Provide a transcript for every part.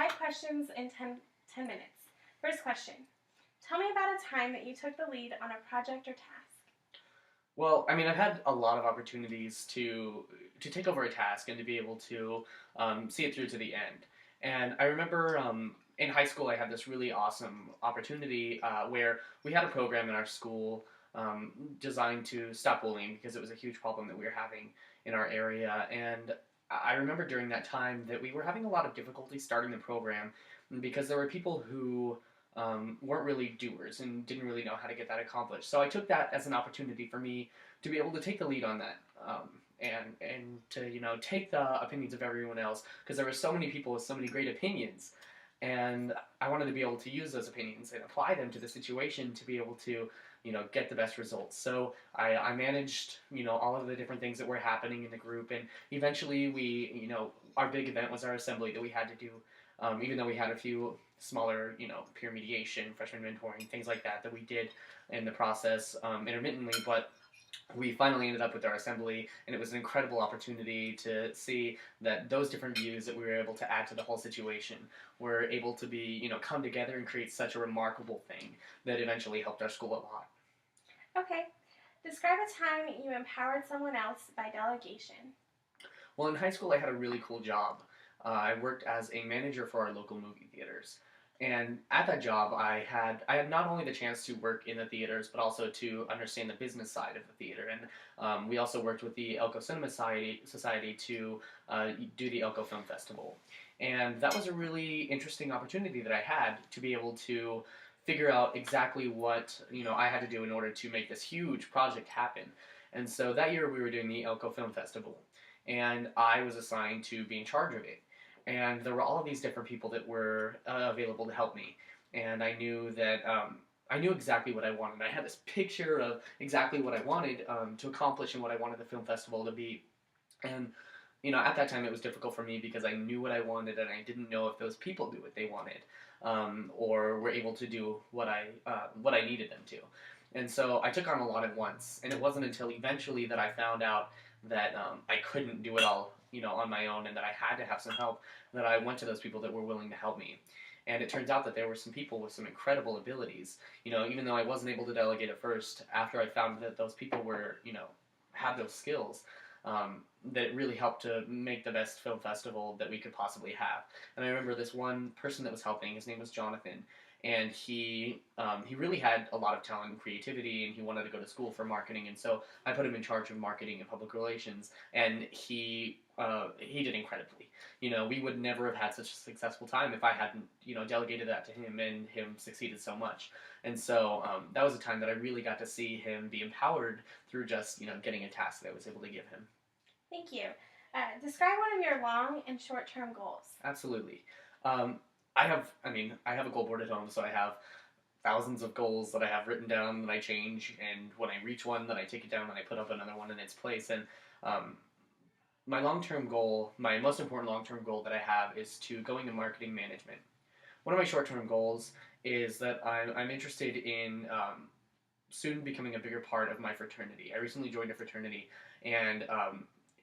5 questions in 10 minutes. First question. Tell me about a time that you took the lead on a project or task. Well, I mean, I've had a lot of opportunities to take over a task and to be able to see it through to the end. And I remember in high school, I had this really awesome opportunity where we had a program in our school designed to stop bullying because it was a huge problem that we were having in our area. And I remember during that time that we were having a lot of difficulty starting the program because there were people who weren't really doers and didn't really know how to get that accomplished. So I took that as an opportunity for me to be able to take the lead on that and to take the opinions of everyone else because there were so many people with so many great opinions, and I wanted to be able to use those opinions and apply them to the situation to be able to get the best results. So I managed all of the different things that were happening in the group, and eventually we our big event was our assembly that we had to do. Even though we had a few smaller, peer mediation, freshman mentoring, things like that we did in the process intermittently, but we finally ended up with our assembly, and it was an incredible opportunity to see that those different views that we were able to add to the whole situation were able to be, come together and create such a remarkable thing that eventually helped our school a lot. Okay. Describe a time you empowered someone else by delegation. Well, in high school, I had a really cool job. I worked as a manager for our local movie theaters. And at that job, I had not only the chance to work in the theaters, but also to understand the business side of the theater. And we also worked with the Elko Cinema Society to do the Elko Film Festival. And that was a really interesting opportunity that I had to be able to figure out exactly what I had to do in order to make this huge project happen. And so that year we were doing the Elko Film Festival, and I was assigned to be in charge of it. And there were all of these different people that were available to help me, and I knew that I knew exactly what I wanted. I had this picture of exactly what I wanted to accomplish and what I wanted the film festival to be. And at that time it was difficult for me because I knew what I wanted, and I didn't know if those people knew what they wanted or were able to do what I needed them to. And so I took on a lot at once, and it wasn't until eventually that I found out that I couldn't do it all, on my own, and that I had to have some help, that I went to those people that were willing to help me. And it turns out that there were some people with some incredible abilities. Even though I wasn't able to delegate at first, after I found that those people were, had those skills, that it really helped to make the best film festival that we could possibly have. And I remember this one person that was helping, his name was Jonathan, and he really had a lot of talent and creativity, and he wanted to go to school for marketing, and so I put him in charge of marketing and public relations, and he did incredibly. We would never have had such a successful time if I hadn't delegated that to him, and him succeeded so much. And so that was a time that I really got to see him be empowered through just getting a task that I was able to give him. Thank you. Describe one of your long and short-term goals. Absolutely. I have a goal board at home, so I have thousands of goals that I have written down that I change, and when I reach one, then I take it down and I put up another one in its place. And my long-term goal, my most important long-term goal that I have, is to go into marketing management. One of my short-term goals is that I'm interested in soon becoming a bigger part of my fraternity. I recently joined a fraternity, and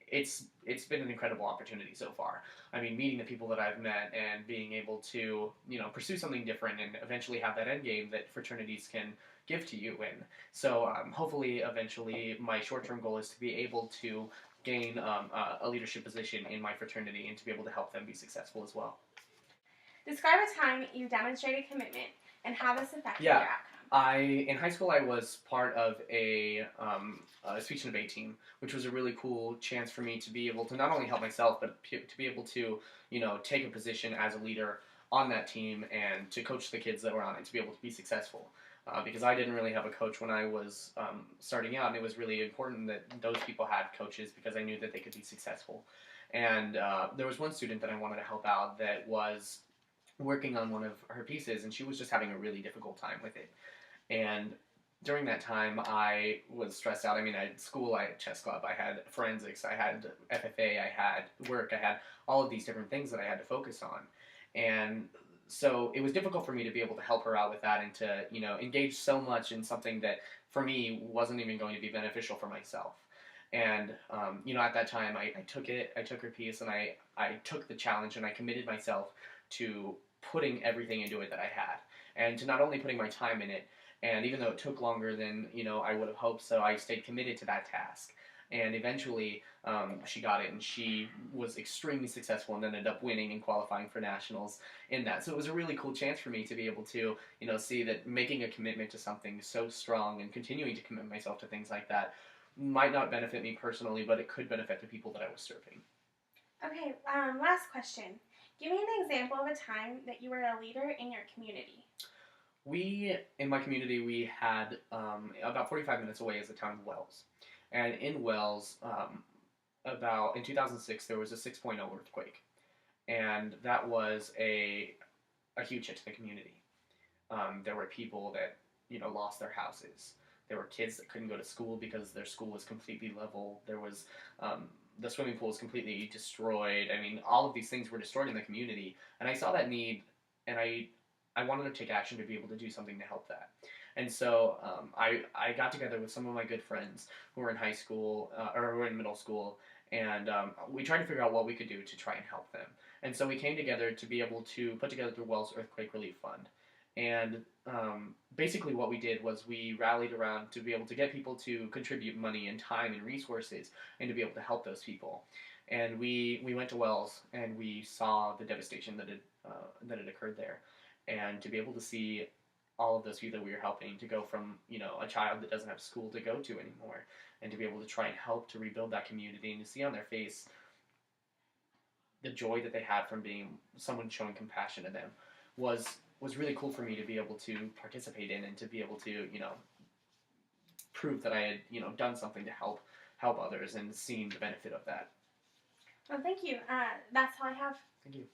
it's been an incredible opportunity so far. I mean, meeting the people that I've met and being able to pursue something different and eventually have that end game that fraternities can give to you. And so hopefully eventually my short-term goal is to be able to gain a leadership position in my fraternity and to be able to help them be successful as well. Describe a time you demonstrated commitment and how this affected Yeah. your outcome. In high school, I was part of a speech and debate team, which was a really cool chance for me to be able to not only help myself, but to be able to, take a position as a leader on that team and to coach the kids that were on it to be able to be successful. Because I didn't really have a coach when I was starting out, and it was really important that those people had coaches because I knew that they could be successful. And there was one student that I wanted to help out that was working on one of her pieces, and she was just having a really difficult time with it. And during that time, I was stressed out. I mean, I had school, I had chess club, I had forensics, I had FFA, I had work, I had all of these different things that I had to focus on. And so it was difficult for me to be able to help her out with that and to, engage so much in something that for me wasn't even going to be beneficial for myself. And, at that time, I took her piece, and I took the challenge, and I committed myself to putting everything into it that I had, and to not only putting my time in it, and even though it took longer than I would have hoped, so I stayed committed to that task. And eventually, she got it, and she was extremely successful, and then ended up winning and qualifying for nationals in that. So it was a really cool chance for me to be able to, see that making a commitment to something so strong and continuing to commit myself to things like that might not benefit me personally, but it could benefit the people that I was serving. Okay, last question. Give me an example of a time that you were a leader in your community. In my community, we had about 45 minutes away is the town of Wells. And in Wells, in 2006, there was a 6.0 earthquake. And that was a huge hit to the community. There were people that, lost their houses. There were kids that couldn't go to school because their school was completely level. There was, the swimming pool was completely destroyed. I mean, all of these things were destroyed in the community. And I saw that need, and I wanted to take action to be able to do something to help that. And so I got together with some of my good friends who were in high school or who were in middle school, and we tried to figure out what we could do to try and help them. And so we came together to be able to put together the Wells Earthquake Relief Fund. And basically what we did was we rallied around to be able to get people to contribute money and time and resources and to be able to help those people. And we went to Wells and we saw the devastation that had occurred there. And to be able to see all of those people that we were helping to go from, a child that doesn't have school to go to anymore, and to be able to try and help to rebuild that community, and to see on their face the joy that they had from being someone showing compassion to them was really cool for me to be able to participate in, and to be able to, prove that I had, done something to help others and seen the benefit of that. Well, thank you. That's all I have. Thank you.